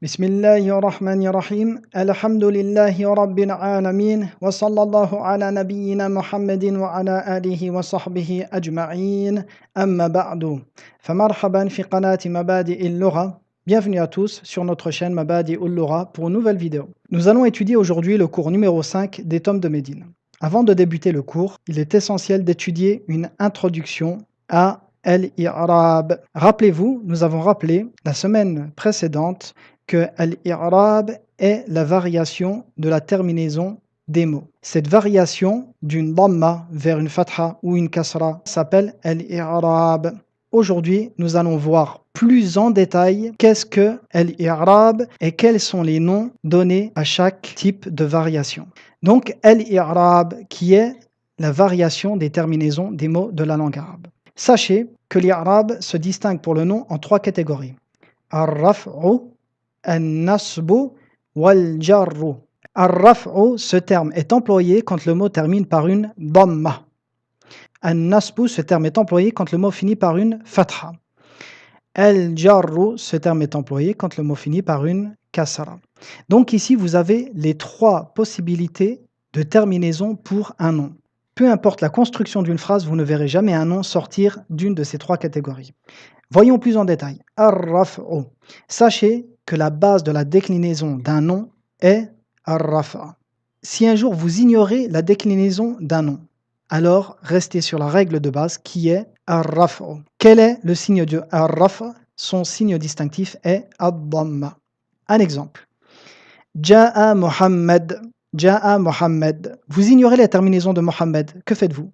بسم الله الرحمن الرحيم الحمد لله رب العالمين وصلى الله على نبينا محمد وعلى آله وصحبه أجمعين أما بعد فمرحبا في قناة مبادئ اللغة. Bienvenue à tous sur notre chaîne Mabadi ul-Lugha pour une nouvelle vidéo. Nous allons étudier aujourd'hui le cours numéro 5 des tomes de Médine. Avant de débuter le cours, il est essentiel d'étudier une introduction à Al-I'rab. Rappelez-vous, nous avons rappelé la semaine précédente que Al-I'rab est la variation de la terminaison des mots. Cette variation d'une dhamma vers une fatha ou une kasra s'appelle Al-I'rab. Aujourd'hui, nous allons voir plus en détail qu'est-ce que Al-I'rab et quels sont les noms donnés à chaque type de variation. Donc, Al-I'rab qui est la variation des terminaisons des mots de la langue arabe. Sachez que l'I'rab se distingue pour le nom en trois catégories. Ar-raf'u, An-nasbu wal-jarru. Ar-raf'u, ce terme est employé quand le mot termine par une dhamma. An-nasbu, ce terme est employé quand le mot finit par une fatha. Al-jarru, ce terme est employé quand le mot finit par une kasra. Donc ici, vous avez les trois possibilités de terminaison pour un nom. Peu importe la construction d'une phrase, vous ne verrez jamais un nom sortir d'une de ces trois catégories. Voyons plus en détail. Ar-raf'u. Sachez que la base de la déclinaison d'un nom est ar-raf'a. Si un jour vous ignorez la déclinaison d'un nom, alors restez sur la règle de base qui est ar-raf'u. Quel est le signe de ar-raf'a? Son signe distinctif est ad-dhamma. Un exemple. Ja'a Muhammad. Ja'a Muhammad. Vous ignorez la terminaison de Muhammad. Que faites-vous?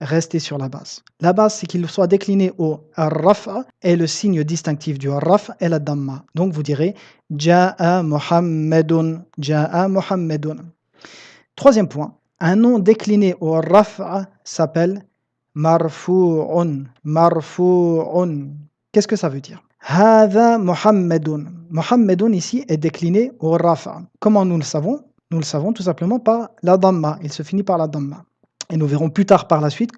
Restez sur la base. La base, c'est qu'il soit décliné au ar-raf'a et le signe distinctif du ar-raf'a est la dhamma. Donc vous direz Ja'a Muhammadun. Ja'a Muhammadun. Troisième point, un nom décliné au ar-raf'a s'appelle marfu'un. Marfu'un. Qu'est-ce que ça veut dire? Hadha Muhammadun. Muhammadun ici est décliné au raf'a. Comment nous le savons? Nous le savons tout simplement par la dhamma. Il se finit par la dhamma. Et nous verrons plus tard par la suite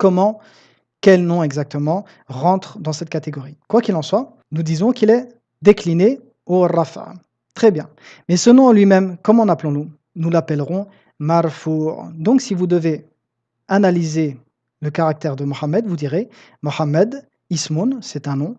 quel nom exactement rentre dans cette catégorie. Quoi qu'il en soit, nous disons qu'il est décliné au rafa. Très bien. Mais ce nom en lui-même, comment l'appelons-nous? Nous l'appellerons marfu'. Donc si vous devez analyser le caractère de Mohammed, vous direz Mohammed, ismun, c'est un nom,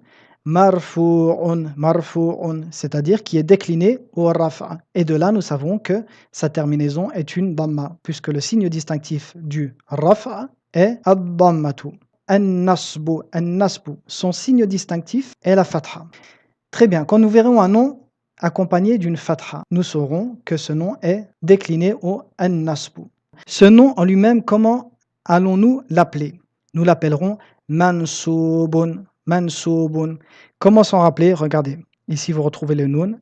marfu'un, marfu'un, c'est-à-dire qui est décliné au rafa. Et de là, nous savons que sa terminaison est une dhamma, puisque le signe distinctif du rafa est ad-dhammatu. An-nasbu, an-nasbu, son signe distinctif est la fatha. Très bien, quand nous verrons un nom accompagné d'une fatha, nous saurons que ce nom est décliné au an-nasbu. Ce nom en lui-même, comment allons-nous l'appeler? Nous l'appellerons mansubun. Mansubun. Comment s'en rappeler? Regardez, ici vous retrouvez le nun,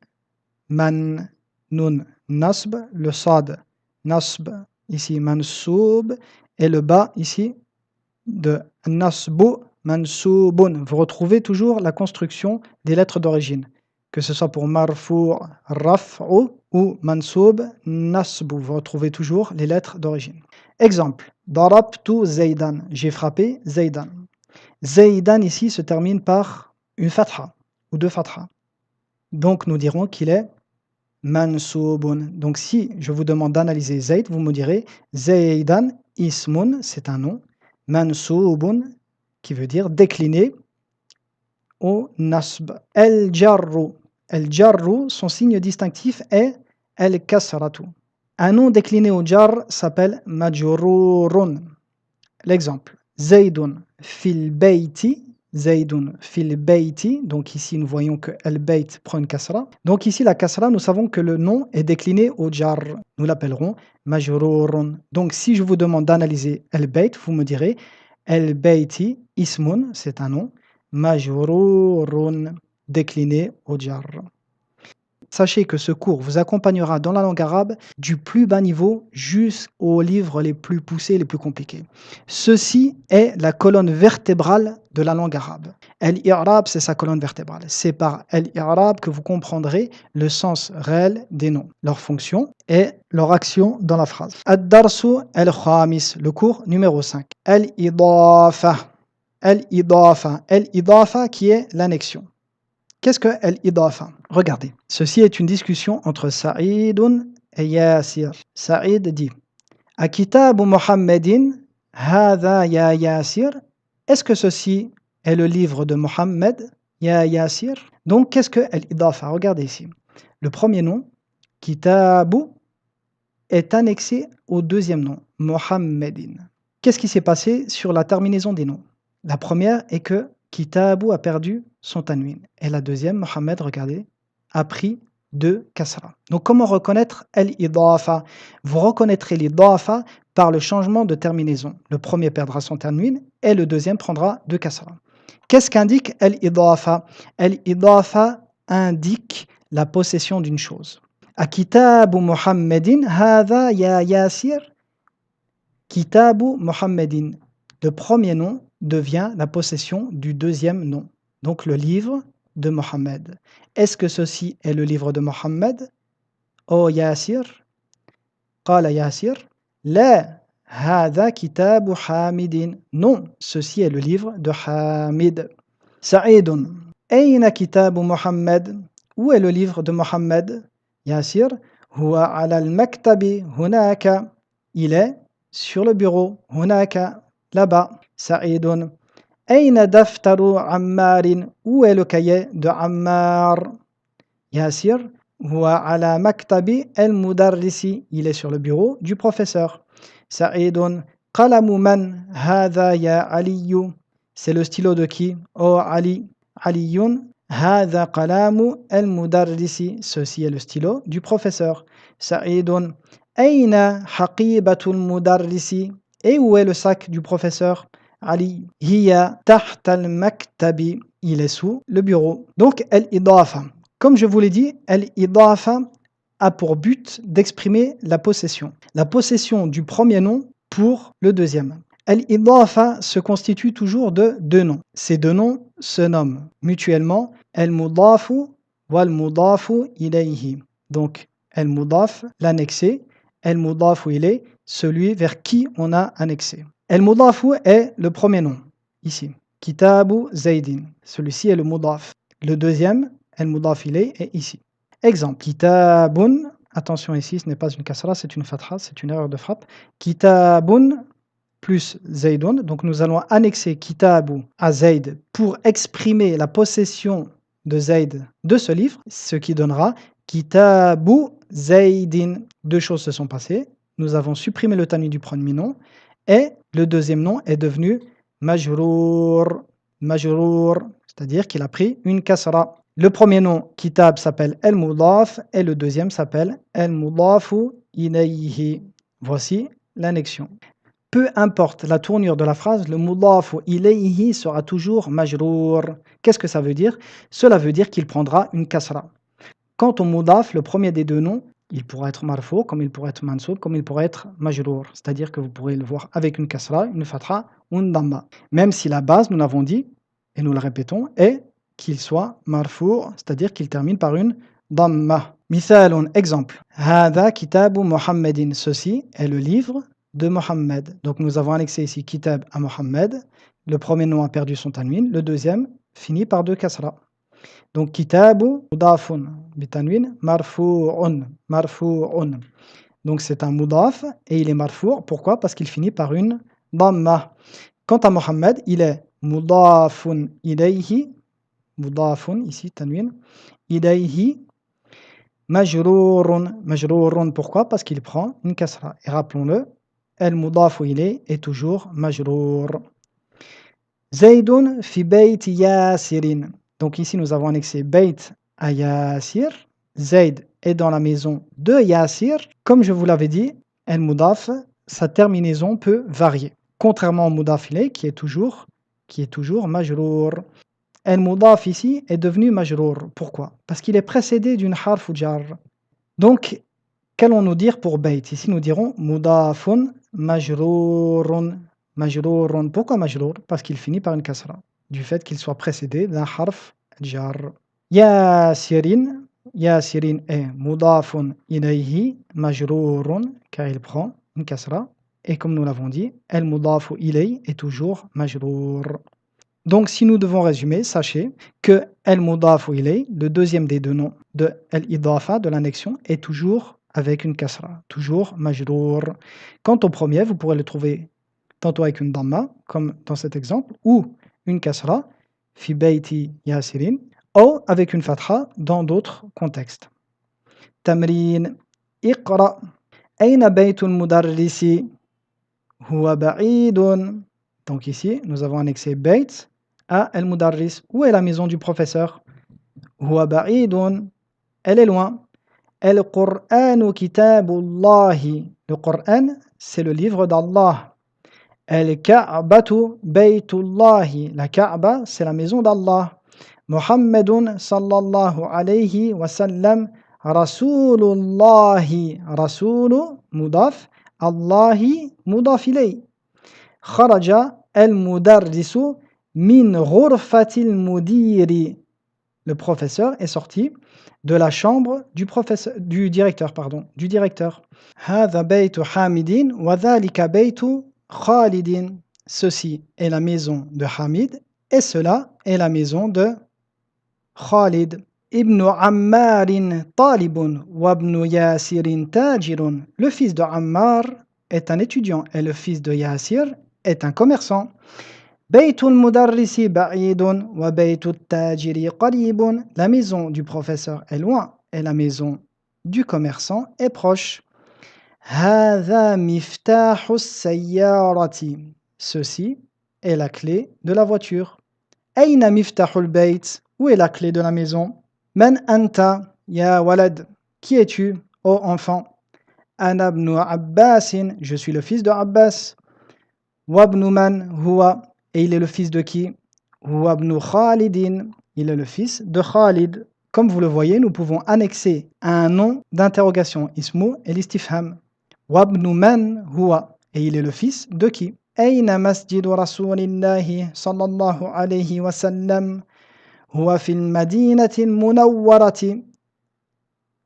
man, nun, nasb, le sad, nasb, ici mansub, et le bas ici de nasbu, mansubun. Vous retrouvez toujours la construction des lettres d'origine, que ce soit pour marfu', raf'u ou mansub, nasbu. Vous retrouvez toujours les lettres d'origine. Exemple, darabtu Zaydan. J'ai frappé Zaydan. Zaydan ici se termine par une fatha ou deux fathas. Donc nous dirons qu'il est mansubun. Donc si je vous demande d'analyser Zayd, vous me direz Zaydan ismun, c'est un nom, mansubun qui veut dire décliné au nasb. El-jarru. El-jarru, son signe distinctif est el-kasratu. Un nom décliné au jar s'appelle majrurun. L'exemple. Zaydun fil bayti, Zaydun fil bayti, donc ici nous voyons que al-bayt prend une kasra. Donc ici la kasra, nous savons que le nom est décliné au jar. Nous l'appellerons majrurun. Donc si je vous demande d'analyser al-bayt, vous me direz al-bayti ismun, c'est un nom, majrurun, décliné au jar. Sachez que ce cours vous accompagnera dans la langue arabe du plus bas niveau jusqu'aux livres les plus poussés, les plus compliqués. Ceci est la colonne vertébrale de la langue arabe. Al-i'rab, c'est sa colonne vertébrale. C'est par al-i'rab que vous comprendrez le sens réel des noms, leur fonction et leur action dans la phrase. Ad-darsu al-khamis, le cours numéro 5. Al-idafa. Al-idafa. Al-idafa qui est l'annexion. Qu'est-ce que al-idafa? Regardez, ceci est une discussion entre Saïdun et Yasir. Saïd dit Akitabu Muhammadin, Hada ya Yasir. Est-ce que ceci est le livre de Mohammed, Ya Yasir? Donc, qu'est-ce que Al-Idafa? Regardez ici. Le premier nom, Kitabu, est annexé au deuxième nom, Mohammedin. Qu'est-ce qui s'est passé sur la terminaison des noms? La première est que Kitabu a perdu son tanwin. Et la deuxième, Mohammed, regardez, a pris de kasra. Donc, comment reconnaître Al-Idafa? Vous reconnaîtrez l'Idafa par le changement de terminaison. Le premier perdra son tanwin et le deuxième prendra de kasra. Qu'est-ce qu'indique Al-Idafa? Al-Idafa indique la possession d'une chose. Akitabu Muhammadin, Hada ya Yasir. Kitabu Muhammadin. Le premier nom devient la possession du deuxième nom. Donc le livre de Mohammed. Est-ce que ceci est le livre de Mohammed? Oh Yasir. Qala Yasir. La, hada kitabu Hamidin. Non, ceci est le livre de Hamid. Sa'idun. Ayna kitabu Mohammed. Où est le livre de Mohammed? Yasir. Huwa ala al-maktabi hunaka. Il est sur le bureau. Hunaka. Là-bas. Sa'idun. Ayna daftaru Ammarin. Où est le cahier de Ammar? Yasir. Huwa ala maktabi al-mudarrisi. Il est sur le bureau du professeur. Sa'idun. Qalamu man hadha ya Aliyu. C'est le stylo de qui? Oh Ali. Aliyun. Hadha qalamu al-mudarrisi. Ceci est le stylo du professeur. Sa'idun. Ayna haqibatul mudarrisi. Et où est le sac du professeur? Ali. Hiya tahta al-maktabi. Il est sous le bureau. Donc, al-idafa. Comme je vous l'ai dit, al-idafa a pour but d'exprimer la possession. La possession du premier nom pour le deuxième. Al-idafa se constitue toujours de deux noms. Ces deux noms se nomment mutuellement al-mudafu wal-mudafu ilayhi. Donc, al-mudaf, l'annexé, al-mudafu ilayhi, celui vers qui on a annexé. Al-mudafu est le premier nom, ici. Kitabu Zaydin. Celui-ci est le mudaf. Le deuxième, al-mudaf ilayhi, est ici. Exemple, kitabun, attention ici, ce n'est pas une kasra, c'est une fatha, c'est une erreur de frappe. Kitabun plus Zaydun, donc nous allons annexer kitabu à Zayd pour exprimer la possession de Zayd de ce livre, ce qui donnera kitabu Zaydin. Deux choses se sont passées. Nous avons supprimé le tanwin du premier nom et le deuxième nom est devenu majrour. Majrour, c'est-à-dire qu'il a pris une kasra. Le premier nom, kitab, s'appelle al-mudaf et le deuxième s'appelle al-mudafu ilayhi. Voici l'annexion. Peu importe la tournure de la phrase, le mudafu ilayhi sera toujours majrour. Qu'est-ce que ça veut dire? Cela veut dire qu'il prendra une kasra. Quant au mudaf, le premier des deux noms, il pourra être marfou, comme il pourrait être mansoub, comme il pourrait être majrour. C'est-à-dire que vous pourrez le voir avec une kasra, une fatha ou une damma. Même si la base, nous l'avons dit, et nous le répétons, est qu'il soit marfou, c'est-à-dire qu'il termine par une damma. Mithalun, exemple. Hada kitabu Muhammadin. Ceci est le livre de Mohammed. Donc nous avons annexé ici kitab à Mohammed. Le premier nom a perdu son tanwin. Le deuxième finit par deux kasra. Donc kitabu mudafun bitanwin marfu'un. Marfu'un. Donc c'est un mudaf et il est marfu'. Pourquoi? Parce qu'il finit par une damma. Quant à Mohammed, il est mudafun ilayhi. Mudafun, ici tanwin. Ilayhi. Majrourun. Majrourun. Pourquoi? Parce qu'il prend une kasra. Et rappelons-le, al-mudafu ilayhi est toujours majrour. Zaydun fi bayti Yasirin. Donc ici nous avons annexé bayt à Yasir. Zayd est dans la maison de Yasir. Comme je vous l'avais dit, al-mudaf, sa terminaison peut varier. Contrairement au mudaf ilayhi qui est toujours majrour. Al-mudaf ici est devenu majrour. Pourquoi? Parce qu'il est précédé d'une harf ou jar. Donc, qu'allons-nous dire pour bayt? Ici nous dirons mudafun majrourun. Majrourun. Pourquoi majrour? Parce qu'il finit par une kasra, du fait qu'il soit précédé d'un harf jar. Yasirin. Yasirin est mudafun ilayhi majrourun, car il prend une kasra. Et comme nous l'avons dit, al-mudafu ilayhi est toujours majrour. Donc, si nous devons résumer, sachez que al-mudaf ilay, le deuxième des deux noms de al-idafa, de l'annexion, est toujours avec une kasra, toujours majrour. Quant au premier, vous pourrez le trouver tantôt avec une damma, comme dans cet exemple, ou une kasra, fi bayti yasirin, ou avec une fatha dans d'autres contextes. Tamrin, iqra, ayna baytul mudarrisi, huwa ba'idun. Donc ici, nous avons annexé bayt à al-mudarris. Où est la maison du professeur? Huwa ba'idun, elle est loin. Al-Qur'anu kitabullahi. Le Qur'an, c'est le livre d'Allah. Al-Ka'batu baytullahi. La Kaaba, c'est la maison d'Allah. Muhammadun sallallahu alayhi wa sallam rasulullahi. Rasulu mudaf. Allahi mudaf ilay. Kharaja al-mudarrisu min ghurfatil mudiri. Le professeur est sorti de la chambre du directeur. Hadha baytu Hamidin wa dhalika baytu Khalidin. Ceci est la maison de Hamid et cela est la maison de Khalid. Ibn Ammarin talibun wa ibn Yasirin tajirun. Le fils de Ammar est un étudiant et le fils de Yasir est un commerçant. Baytul mudarrisi ba'idun wa baytul tajiri qaribun. La maison du professeur est loin et la maison du commerçant est proche. Hadha miftahu sayyarati. Ceci est la clé de la voiture. Ayna miftahul bayt. Où est la clé de la maison? Man anta ya walad. Qui es-tu, ô enfant? Ana ibn Abbasin. Je suis le fils de Abbas. Wabnu man huwa. Et il est le fils de qui? Wabnu Khalidin. Il est le fils de Khalid. Comme vous le voyez, nous pouvons annexer un nom d'interrogation, ismu et l'istifham. Wabnu man huwa. Et il est le fils de qui? Ayna masjidu rasulillahi sallallahu alayhi wa sallam. Huwa fil madinati munawwarati.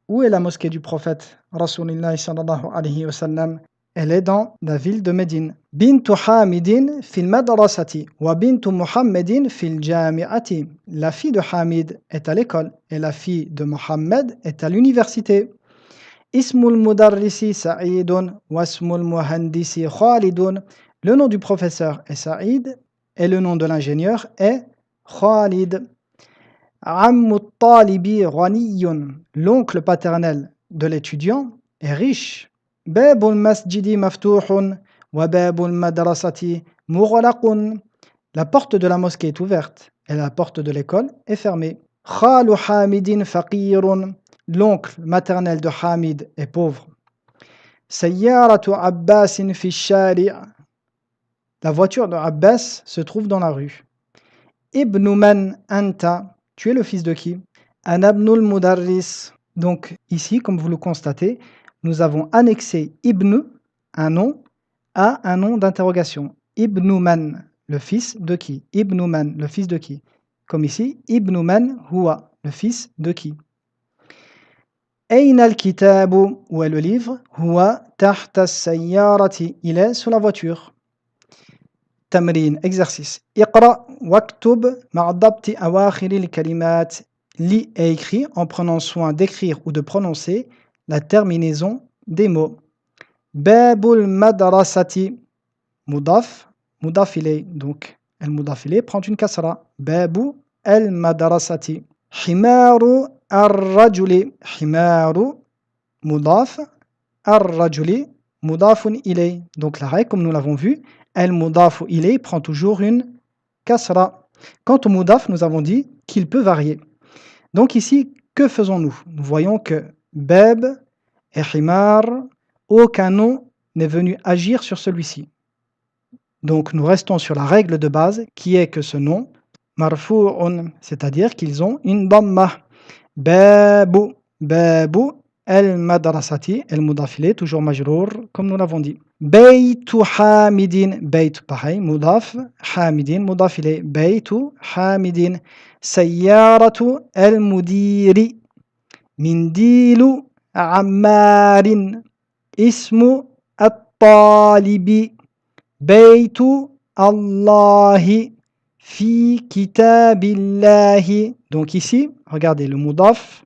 Où est la mosquée du prophète Rasulillahi sallallahu alayhi wa sallam? Elle est dans la ville de Médine. Bintu Hamidin fil madrasati wa bintu Muhammadin fil jami'ati. La fille de Hamid est à l'école et la fille de Mohammed est à l'université. Ismul mudarrisi Sa'idun wa ismul muhandisi Khalidun. Le nom du professeur est Saïd et le nom de l'ingénieur est Khalid. Ammu talibi ghaniyun. L'oncle paternel de l'étudiant est riche. Babul masjidi maftuhun wa babul madrasati mughlaqun. La porte de la mosquée est ouverte et la porte de l'école est fermée. Khalu Hamidin faqirun. L'oncle maternel de Hamid est pauvre. Sayyaratu Abbasin fi shari'. La voiture de Abbas se trouve dans la rue. Ibnu man anta. Tu es le fils de qui? Anabnul mudarris. Donc ici, comme vous le constatez, nous avons annexé Ibn, un nom, à un nom d'interrogation. Ibnu man, le fils de qui? Ibnu man, le fils de qui? Comme ici, Ibnu man huwa, le fils de qui? Ayna al-kitabu, où est le livre? Huwa tahta as-sayyarati, il est sous la voiture. Tamrin, exercice. Iqra waktub ma'a dabti awakhir al-kalimat. Lis et écris en prenant soin d'écrire ou de prononcer la terminaison des mots. Babul madrasati. Mudaf, mudaf ilay. Donc, el mudaf ilay prend une kasra. Babu el madrasati. Himaru ar-rajuli. Himaru, mudaf, ar-rajuli, mudafun ilay. Donc, la règle, comme nous l'avons vu, el mudafu ilay prend toujours une kasra. Quant au mudaf, nous avons dit qu'il peut varier. Donc ici, que faisons-nous? Nous voyons que bab et himar, aucun nom n'est venu agir sur celui-ci. Donc nous restons sur la règle de base qui est que ce nom, marfu'un, c'est-à-dire qu'ils ont une damma. Babu, babu, al-madrasati, al-mudaf, toujours majrour, comme nous l'avons dit. Baytu hamidin, bayt pareil, mudaf, hamidin, mudaf ilay, baytu hamidin. Sayyaratu al-mudiri. Mindilu ammarin. Ismu at-talibi. Baytu Allahi. Fi kitabillahi. Donc ici, regardez le mudaf,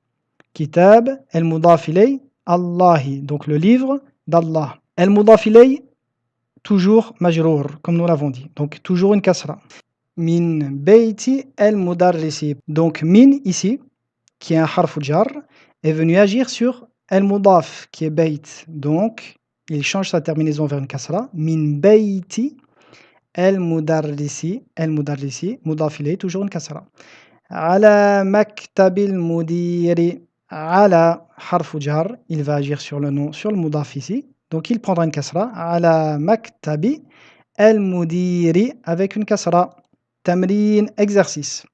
kitab, el mudaf ilay, Allahi. Donc le livre d'Allah. El mudaf ilay, toujours majrour, comme nous l'avons dit. Donc toujours une kasra. Min beiti el mudarrisi. Donc min ici, qui est un harf jar, est venu agir sur el mudaf, qui est beit. Donc il change sa terminaison vers une kasra. Min beiti el mudarrisi, mudaf ilay, toujours une kasra. Ala maktabil mudiri. Ala harf jar, il va agir sur le nom, sur le mudaf ici. Donc il prendra une kasra. Ala maktabi el mudiri avec une kasra. Tamrin, exercice.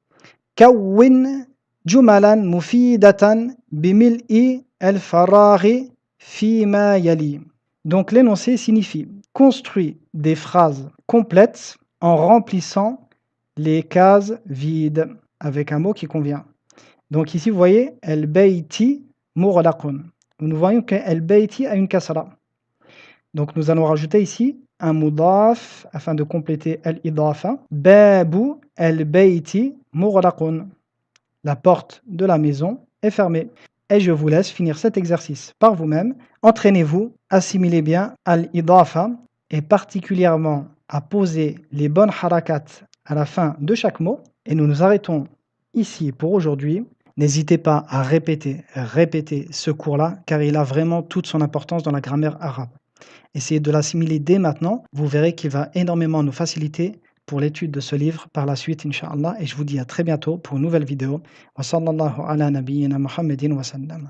Kawwin jumalan mufidatan bimil'i al-faraghi fima yali. Donc l'énoncé signifie construis des phrases complètes en remplissant les cases vides avec un mot qui convient. Donc ici vous voyez al-bayti mughlaqun. Nous voyons que al-bayti a une kasra. Donc nous allons rajouter ici un mudaf afin de compléter al-idafa. Babu al-bayti mughlaqun. La porte de la maison est fermée. Et je vous laisse finir cet exercice par vous-même. Entraînez-vous, assimilez bien al-idafa et particulièrement à poser les bonnes harakat à la fin de chaque mot. Et nous nous arrêtons ici pour aujourd'hui. N'hésitez pas à répéter ce cours-là car il a vraiment toute son importance dans la grammaire arabe. Essayez de l'assimiler dès maintenant, vous verrez qu'il va énormément nous faciliter pour l'étude de ce livre par la suite, Inch'Allah. Et je vous dis à très bientôt pour une nouvelle vidéo. Wa sallallahu ala nabiyyina Muhammadin wa sallam.